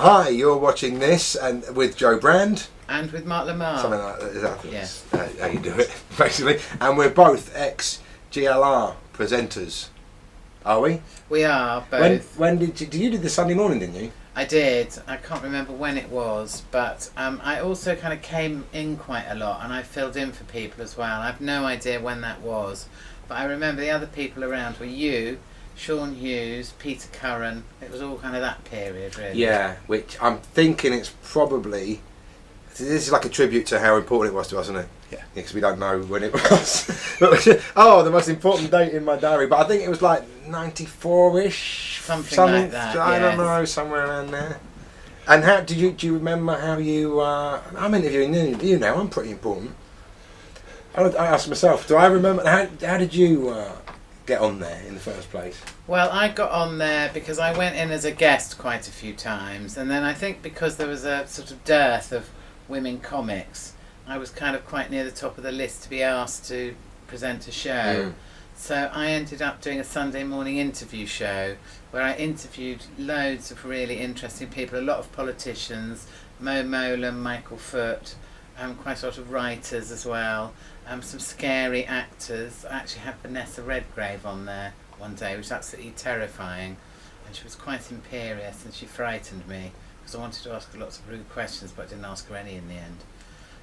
Hi, you're watching this and with Joe Brand. And with Mark Lamarr. Something like that. Exactly. Yes. How you do it, basically. And we're both ex-GLR presenters. Are we? We are both. When did you did the Sunday morning, didn't you? I did. I can't remember when it was, but I also kind of came in quite a lot, and I filled in for people as well. I have no idea when that was, but I remember the other people around were you, Sean Hughes, Peter Curran. It was all kind of that period, really. Yeah, which I'm thinking it's probably... This is like a tribute to how important it was to us, isn't it? Yeah. Because we don't know when it was. Oh, the most important date in my diary. But I think it was like 94-ish. Something like that, I don't know, somewhere around there. And how do you remember how you... I'm interviewing you now, I'm pretty important. I asked myself, do I remember... How did you get on there in the first place? Well, I got on there because I went in as a guest quite a few times. And then I think because there was a sort of dearth of women comics, I was kind of quite near the top of the list to be asked to present a show. So I ended up doing a Sunday morning interview show where I interviewed loads of really interesting people, a lot of politicians, Mo Molan, Michael Foot, quite a lot of writers as well, some scary actors. I actually had Vanessa Redgrave on there one day, which was absolutely terrifying, and she was quite imperious and she frightened me because I wanted to ask her lots of rude questions but I didn't ask her any in the end.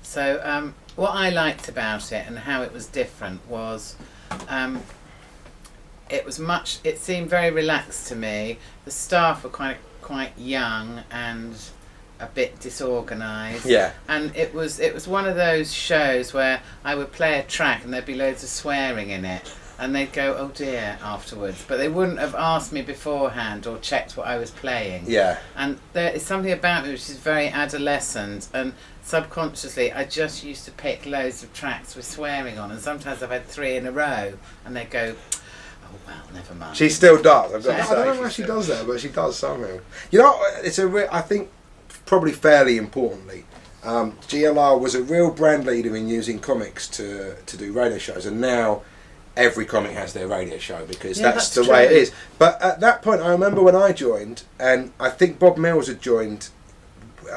So what I liked about it and how it was different was it seemed very relaxed to me. The staff were quite young and a bit disorganised. Yeah. And it was one of those shows where I would play a track and there'd be loads of swearing in it. And they'd go, oh dear, afterwards. But they wouldn't have asked me beforehand or checked what I was playing. Yeah. And there is something about me which is very adolescent. And subconsciously, I just used to pick loads of tracks with swearing on. And sometimes I've had 3 in a row. And they go, oh, well, never mind. She still does. I don't know why she still does that, but she does somehow. You know, it's I think, probably fairly importantly, GLR was a real brand leader in using comics to do radio shows. And now... every comic has their radio show because that's the way it is. But at that point, I remember when I joined, and I think Bob Mills had joined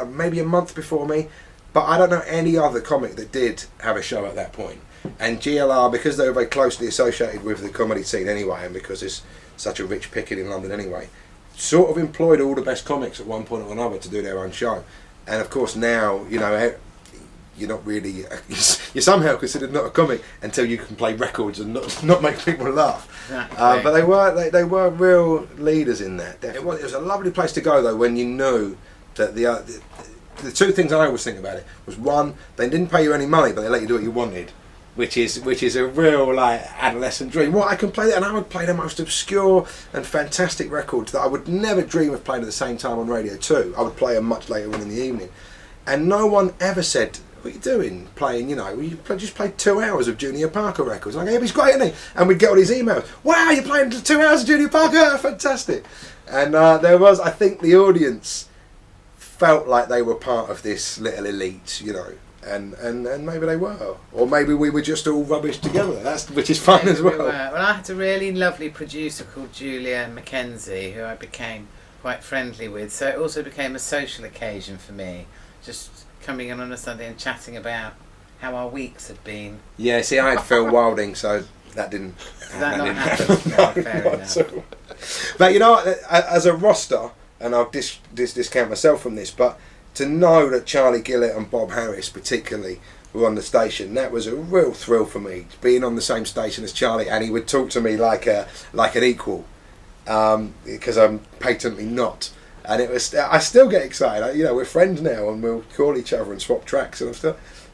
maybe a month before me, but I don't know any other comic that did have a show at that point. And GLR, because they were very closely associated with the comedy scene anyway, and because it's such a rich picket in London anyway, sort of employed all the best comics at one point or another to do their own show. And of course now, you know, you're not really, you're somehow considered not a comic until you can play records and not make people laugh. Exactly. But they were real leaders in that. It was a lovely place to go though when you knew that the 2 things I always think about it was, one, they didn't pay you any money but they let you do what you wanted, which is a real like adolescent dream. I can play that, and I would play the most obscure and fantastic records that I would never dream of playing at the same time on Radio 2. I would play them much later on in the evening, and no one ever said, what are you doing playing, you know, just played 2 hours of Junior Parker records. And I go, yeah, he's great, isn't he? And we'd get all these emails, wow, you're playing 2 hours of Junior Parker, fantastic. And there was, I think the audience felt like they were part of this little elite, you know, and maybe they were, or maybe we were just all rubbish together, which is fun as well. Well, I had a really lovely producer called Julia Mackenzie who I became quite friendly with, so it also became a social occasion for me, just coming in on a Sunday and chatting about how our weeks had been. Yeah, see, I had Phil Wilding, so that didn't happen. No, fair enough. But you know, as a roster, and I'll discount myself from this, but to know that Charlie Gillett and Bob Harris particularly were on the station, that was a real thrill for me, being on the same station as Charlie, and he would talk to me like an equal, because I'm patently not. And it was, I still get excited. You know, we're friends now, and we'll call each other and swap tracks and stuff.